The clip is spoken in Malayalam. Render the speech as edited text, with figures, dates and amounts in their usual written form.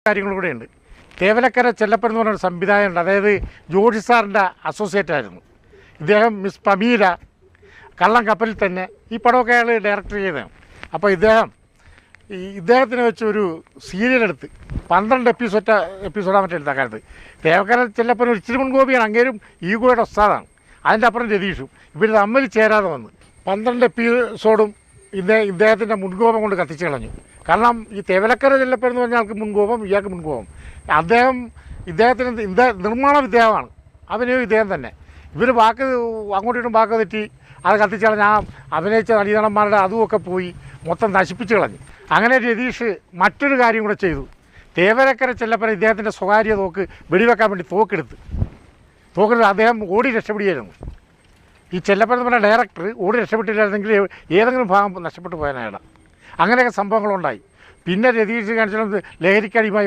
കാര്യങ്ങൾ കൂടെയുണ്ട്. തേവലക്കര ചെല്ലപ്പൻ എന്ന് പറഞ്ഞൊരു സംവിധായകനുണ്ട്. അതായത് ജോഷി സാറിൻ്റെ അസോസിയേറ്റ് ആയിരുന്നു ഇദ്ദേഹം. മിസ് പമീല, കള്ളം കപ്പലിൽ തന്നെ ഈ പടമൊക്കെ അയാൾ ഡയറക്റ്റ് ചെയ്തതാണ്. അപ്പോൾ ഇദ്ദേഹത്തിനെ വെച്ച് ഒരു സീരിയലെടുത്ത് 12 എപ്പിസോഡാണ് മറ്റേ എടുത്ത കാലത്ത്. തേവലക്കര ചെല്ലപ്പൻ ഒരു ഇച്ചിരി മുൻകോപിയാണ്, അങ്ങേരും ഈഗോയുടെ ഒസ്താദാണ്. അതിൻ്റെ അപ്പുറം രതീഷും ഇവർ തമ്മിൽ ചേരാതെ വന്ന് 12 എപ്പിസോഡും ഇദ്ദേഹത്തിൻ്റെ മുൻകോപം കൊണ്ട് കത്തിച്ച് കളഞ്ഞു. കാരണം ഈ തേവലക്കര ചെല്ലപ്പൻ എന്ന് പറഞ്ഞ ആൾക്ക് മുൻകോപം, ഇയാൾക്ക് മുൻകോപം. ഇദ്ദേഹത്തിന് നിർമ്മാണ വിദ്യാഭ്യാസമാണ്, അഭിനയം ഇദ്ദേഹം തന്നെ. ഇവർ അങ്ങോട്ടും ഇങ്ങോട്ടും വാക്ക് തെറ്റി അത് കത്തിച്ച് കളഞ്ഞ് ആ അഭിനയിച്ച നടീനടന്മാരുടെ അതുമൊക്കെ പോയി മൊത്തം നശിപ്പിച്ച് കളഞ്ഞു. അങ്ങനെ രതീഷ് മറ്റൊരു കാര്യം കൂടെ ചെയ്തു. തേവലക്കര ചെല്ലപ്പൻ ഇദ്ദേഹത്തിൻ്റെ സ്വകാര്യ തോക്ക് വെടിവെക്കാൻ വേണ്ടി തോക്കെടുത്ത് അദ്ദേഹം ഓടി രക്ഷപ്പെടുകയായിരുന്നു. ഈ ചെല്ലപ്പൻ എന്ന് പറഞ്ഞ ഡയറക്ടർ ഓടി രക്ഷപ്പെട്ടില്ലായിരുന്നെങ്കിൽ ഏതെങ്കിലും ഭാഗം നഷ്ടപ്പെട്ടു പോയാനാണ്. അങ്ങനെയൊക്കെ സംഭവങ്ങളുണ്ടായി. പിന്നെ രതീഷ് കാണിച്ചാൽ ലഹരിക്കടിയുമായി